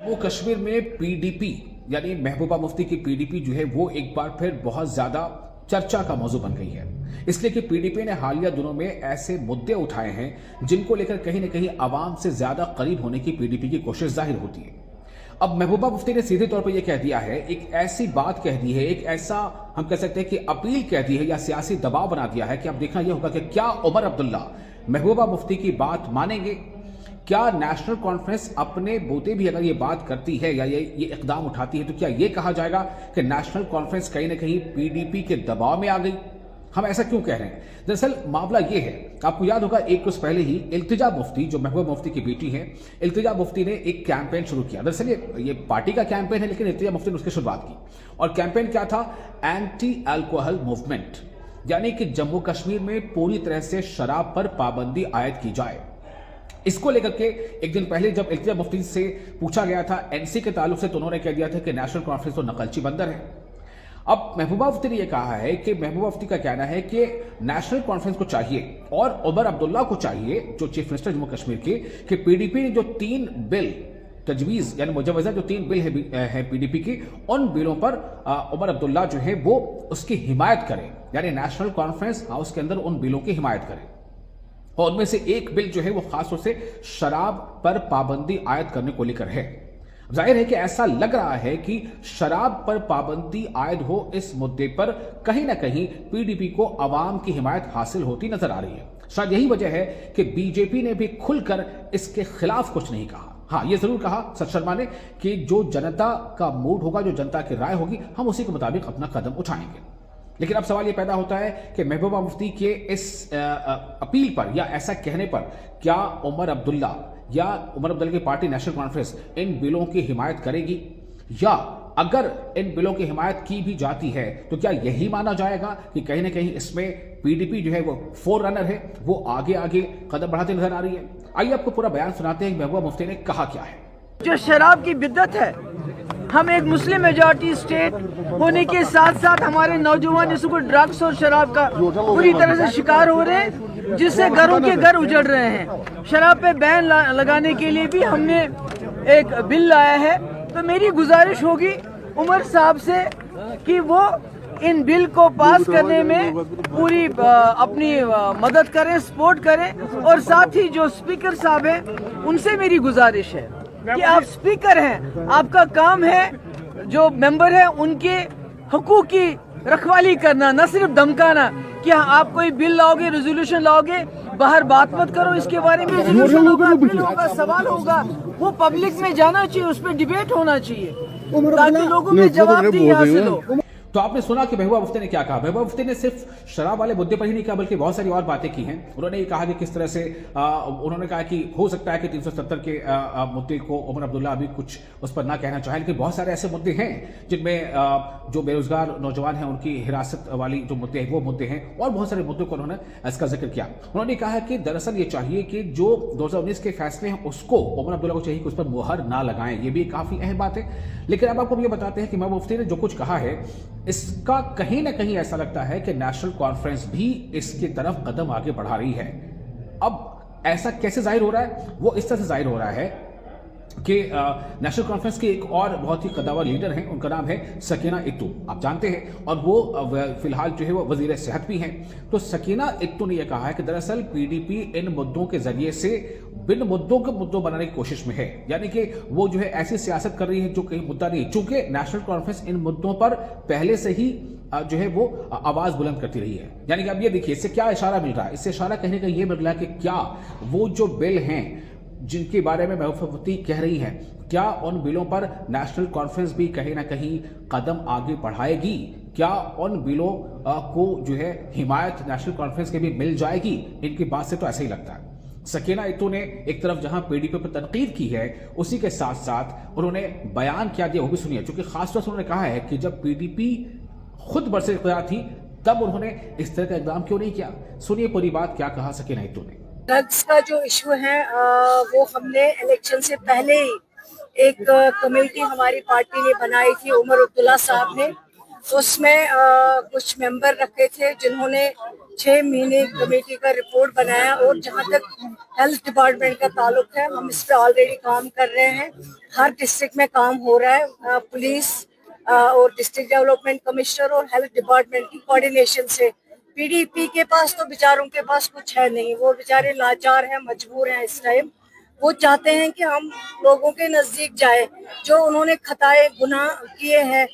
वो कश्मीर में पीडीपी यानी महबूबा मुफ्ती की पीडीपी जो है वो एक बार फिर बहुत ज्यादा चर्चा का मौजू बन गई है। इसलिए कि पीडीपी ने हालिया दिनों में ऐसे मुद्दे उठाए हैं जिनको लेकर कहीं ना कहीं आवाम से ज्यादा करीब होने की पीडीपी की कोशिश जाहिर होती है। अब महबूबा मुफ्ती ने सीधे तौर पर यह कह दिया है, एक ऐसी बात कह दी है, एक ऐसा हम कह सकते हैं कि अपील कह दी है या सियासी दबाव बना दिया है कि अब देखना यह होगा कि क्या उमर अब्दुल्ला महबूबा मुफ्ती की बात मानेंगे। क्या नेशनल कॉन्फ्रेंस अपने बोते भी अगर ये बात करती है या ये इकदाम उठाती है तो क्या ये कहा जाएगा कि नेशनल कॉन्फ्रेंस कहीं ना कहीं पीडीपी के दबाव में आ गई। हम ऐसा क्यों कह रहे हैं? दरअसल मामला ये है, आपको याद होगा एक कुछ पहले ही इल्तिजा मुफ्ती जो महबूबा मुफ्ती की बेटी है, इल्तिजा मुफ्ती ने एक कैंपेन शुरू किया। दरअसल ये पार्टी का कैंपेन है लेकिन इल्तिजा मुफ्ती ने उसकी शुरुआत की और कैंपेन क्या था? एंटी अल्कोहल मूवमेंट, यानी कि जम्मू कश्मीर में पूरी तरह से शराब पर पाबंदी आयद की जाए। इसको लेकर के एक दिन पहले जब इल्तिजा मुफ्ती से पूछा गया था एनसी के ताल्लुक से तो उन्होंने कह दिया था कि नेशनल कॉन्फ्रेंस तो नकलची बंदर है। अब महबूबा मुफ्ती ने यह कहा है कि महबूबा मुफ्ती का कहना है कि नेशनल कॉन्फ्रेंस को चाहिए और उमर अब्दुल्ला को चाहिए जो चीफ मिनिस्टर जम्मू कश्मीर के, कि पीडीपी ने जो 3 बिल तजवीज यानी मुजवजा जो 3 बिल है पीडीपी की, उन बिलों पर उमर अब्दुल्ला जो है वो उसकी हिमायत करें, यानी नेशनल कॉन्फ्रेंस हाउस के अंदर उन बिलों की हिमायत करें। और उनमें से एक बिल जो है वो खासतौर से शराब पर पाबंदी आयद करने को लेकर है। जाहिर है कि ऐसा लग रहा है कि शराब पर पाबंदी आयद हो इस मुद्दे पर कहीं ना कहीं पीडीपी को आवाम की हिमायत हासिल होती नजर आ रही है। शायद यही वजह है कि बीजेपी ने भी खुलकर इसके खिलाफ कुछ नहीं कहा। हाँ, यह जरूर कहा सत शर्मा ने कि जो जनता का मूड होगा, जो जनता की राय होगी, हम उसी के मुताबिक अपना कदम उठाएंगे। लेकिन अब सवाल यह पैदा होता है कि महबूबा मुफ्ती के इस अपील पर या ऐसा कहने पर क्या उमर अब्दुल्ला या उमर अब्दुल्ला की पार्टी नेशनल कॉन्फ्रेंस इन बिलों की हिमायत करेगी, या अगर इन बिलों की हिमायत की भी जाती है तो क्या यही माना जाएगा कि कहीं ना कहीं इसमें पीडीपी जो है वो फोर रनर है, वो आगे आगे कदम बढ़ाते नजर आ रही है। आइए आपको पूरा बयान सुनाते हैं महबूबा मुफ्ती ने कहा क्या है। जो शराब की बिद्दत है, हम एक मुस्लिम मेजॉरिटी स्टेट होने के साथ साथ हमारे नौजवान इसको ड्रग्स और शराब का पूरी तरह से शिकार हो रहे हैं, जिससे घरों के घर उजड़ रहे हैं। शराब पे बैन लगाने के लिए भी हमने एक बिल लाया है। तो मेरी गुजारिश होगी उमर साहब से कि वो इन बिल को पास करने में पूरी अपनी मदद करें, सपोर्ट करें। और साथ ही जो स्पीकर साहब हैं उनसे मेरी गुजारिश है कि आप स्पीकर हैं, आपका काम है जो मेंबर है उनके हकूक की रखवाली करना, न सिर्फ धमकाना कि आप कोई बिल लाओगे, रेजोल्यूशन लाओगे, बाहर बात मत करो इसके बारे में। रेजोल्यूशन होगा, बिल होगा, सवाल होगा, वो पब्लिक में जाना चाहिए, उस पर डिबेट होना चाहिए ताकि लोगों में जवाबदेही हासिल हो। तो आपने सुना कि महबूबा मुफ्ती ने क्या कहा। महबूबा मुफ्ती ने सिर्फ शराब वाले मुद्दे पर ही नहीं कहा बल्कि बहुत सारी और बातें की हैं। उन्होंने ये कहा कि किस तरह से उन्होंने कहा कि हो सकता है कि 370 के मुद्दे को उमर अब्दुल्ला अभी कुछ उस पर ना कहना चाहे, लेकिन बहुत सारे ऐसे मुद्दे हैं जिनमें जो बेरोजगार नौजवान हैं उनकी हिरासत वाली जो मुद्दे हैं वो मुद्दे हैं, और बहुत सारे मुद्दों को उन्होंने इसका जिक्र किया। उन्होंने कहा कि दरअसल ये चाहिए कि जो 2019 के फैसले हैं उसको उमर अब्दुल्ला को चाहिए कि उस पर मुहर ना लगाएं। ये भी काफी अहम बात है। लेकिन अब आपको ये बताते हैं कि महबूबा मुफ्ती ने जो कुछ कहा है इसका कहीं ना कहीं ऐसा लगता है कि नेशनल कॉन्फ्रेंस भी इसकी तरफ कदम आगे बढ़ा रही है। अब ऐसा कैसे जाहिर हो रहा है? वो इस तरह से जाहिर हो रहा है कि नेशनल कॉन्फ्रेंस के एक और बहुत ही कदावर लीडर हैं, उनका नाम है सकीना इत्तू, आप जानते हैं, और वो फिलहाल जो है वो वजीर सेहत भी हैं। तो सकीना इत्तू ने यह कहा है कि दरअसल पीडीपी इन मुद्दों के जरिए से बिन मुद्दों को मुद्दों बनाने की कोशिश में है, यानी कि वो जो है ऐसी सियासत कर रही है जो कहीं मुद्दा नहीं, चूंकि नेशनल कॉन्फ्रेंस इन मुद्दों पर पहले से ही जो है वो आवाज बुलंद करती रही है। यानी कि अब ये देखिए इससे क्या इशारा मिल रहा है? इससे इशारा कहीं ना कहीं ये मिल रहा है कि क्या वो जो बिल हैं जिनके बारे में महबूबा मुफ्ती कह रही हैं, क्या उन बिलों पर नेशनल कॉन्फ्रेंस भी कहीं ना कहीं कदम आगे बढ़ाएगी? क्या उन बिलों को जो है हिमायत नेशनल कॉन्फ्रेंस के भी मिल जाएगी? इनकी बात से तो ऐसा ही लगता है। सकीना इत्तू ने एक तरफ जहां पीडीपी पर तनकीद की है, उसी के साथ साथ उन्होंने बयान क्या दिया वो भी सुनिए, क्योंकि खासतौर से उन्होंने कहा है कि जब पीडीपी खुद बरसे इख्तियार थी तब उन्होंने इस तरह का इकदाम क्यों नहीं किया। सुनिए पूरी बात क्या कहा सकीना इत्तू ने। ड्रग्स का जो इशू है वो हमने इलेक्शन से पहले ही एक कमेटी हमारी पार्टी ने बनाई थी, उमर अब्दुल्ला साहब ने, उसमें कुछ मेंबर रखे थे जिन्होंने 6 महीने कमेटी का रिपोर्ट बनाया। और जहां तक हेल्थ डिपार्टमेंट का ताल्लुक है, हम इस पे ऑलरेडी काम कर रहे हैं। हर डिस्ट्रिक्ट में काम हो रहा है। पुलिस और डिस्ट्रिक्ट डेवलपमेंट कमिश्नर और हेल्थ डिपार्टमेंट की कोऑर्डिनेशन से। पीडीपी के पास तो बेचारों के पास कुछ है नहीं, वो बेचारे लाचार हैं, मजबूर हैं इस टाइम। वो चाहते हैं कि हम लोगों के नजदीक जाए। जो उन्होंने खताए गुनाह किए हैं,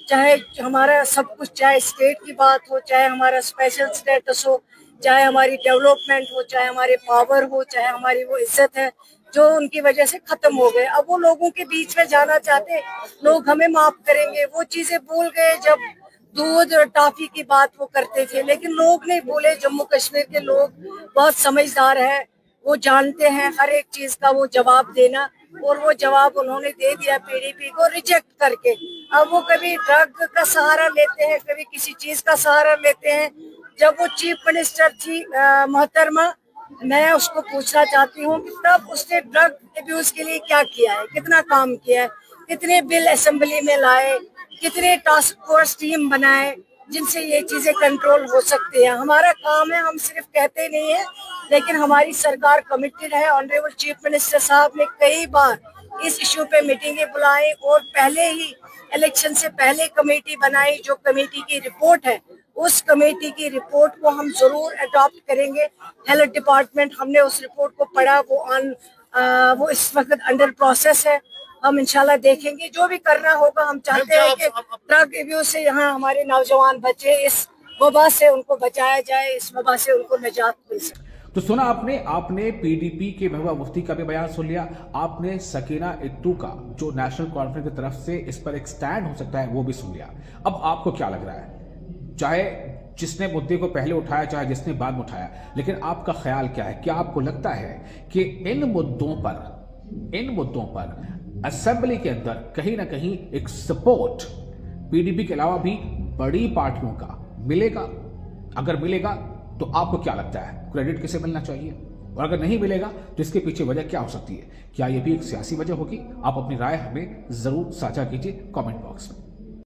चाहे हमारा सब कुछ, चाहे स्टेट की बात हो, चाहे हमारा स्पेशल स्टेटस हो, चाहे हमारी डेवलपमेंट हो, चाहे हमारे पावर हो, चाहे हमारी वो इज्जत है जो उनकी वजह से खत्म हो गए। अब वो लोगों के बीच में जाना चाहते, लोग हमें माफ करेंगे, वो चीजें भूल गए जब दूध और टॉफी की बात वो करते थे। लेकिन लोग नहीं भूले, जम्मू कश्मीर के लोग बहुत समझदार है, वो जानते हैं हर एक चीज का वो जवाब देना। और वो जवाब उन्होंने दे दिया पीडीपी को रिजेक्ट करके। अब वो कभी ड्रग का सहारा लेते हैं, कभी किसी चीज का सहारा लेते हैं। जब वो चीफ मिनिस्टर थी मोहतरमा, मैं उसको पूछना चाहती हूँ कि तब उसने ड्रग अब्यूज के लिए क्या किया है, कितना काम किया है, कितने बिल असेंबली में लाए, कितने टास्क फोर्स टीम बनाए जिनसे ये चीजें कंट्रोल हो सकती है। हमारा काम है, हम सिर्फ कहते नहीं है, लेकिन हमारी सरकार कमिटेड है। ऑनरेबल चीफ मिनिस्टर साहब ने कई बार इस इशू पे मीटिंगें बुलाई और पहले ही इलेक्शन से पहले कमेटी बनाई। जो कमेटी की रिपोर्ट है, उस कमेटी की रिपोर्ट को हम जरूर अडॉप्ट करेंगे। हेल्थ डिपार्टमेंट, हमने उस रिपोर्ट को पढ़ा, वो इस वक्त अंडर प्रोसेस है। हम इंशाल्लाह देखेंगे, जो भी करना होगा। हम चाहते हैं कि ड्रग अब्यूज से यहाँ हमारे नौजवान बच्चे, इस वबा से उनको बचाया जाए, इस वबा से उनको निजात मिल सके। तो सुना आपने पीडीपी के महबूबा मुफ्ती का भी बयान सुन लिया, आपने सकीना इत्तू का जो नेशनल कॉन्फ्रेंस की तरफ से इस पर एक स्टैंड हो सकता है वो भी सुन लिया। अब आपको क्या लग रहा है, चाहे जिसने मुद्दे को पहले उठाया चाहे जिसने बाद में उठाया, लेकिन आपका ख्याल क्या है? क्या आपको लगता है कि इन मुद्दों पर असेंबली के अंदर कहीं ना कहीं एक सपोर्ट पीडीपी के अलावा भी बड़ी पार्टियों का मिलेगा? अगर मिलेगा तो आपको क्या लगता है, क्रेडिट किसे मिलना चाहिए? और अगर नहीं मिलेगा तो इसके पीछे वजह क्या हो सकती है? क्या यह भी एक सियासी वजह होगी? आप अपनी राय हमें जरूर साझा कीजिए कमेंट बॉक्स में।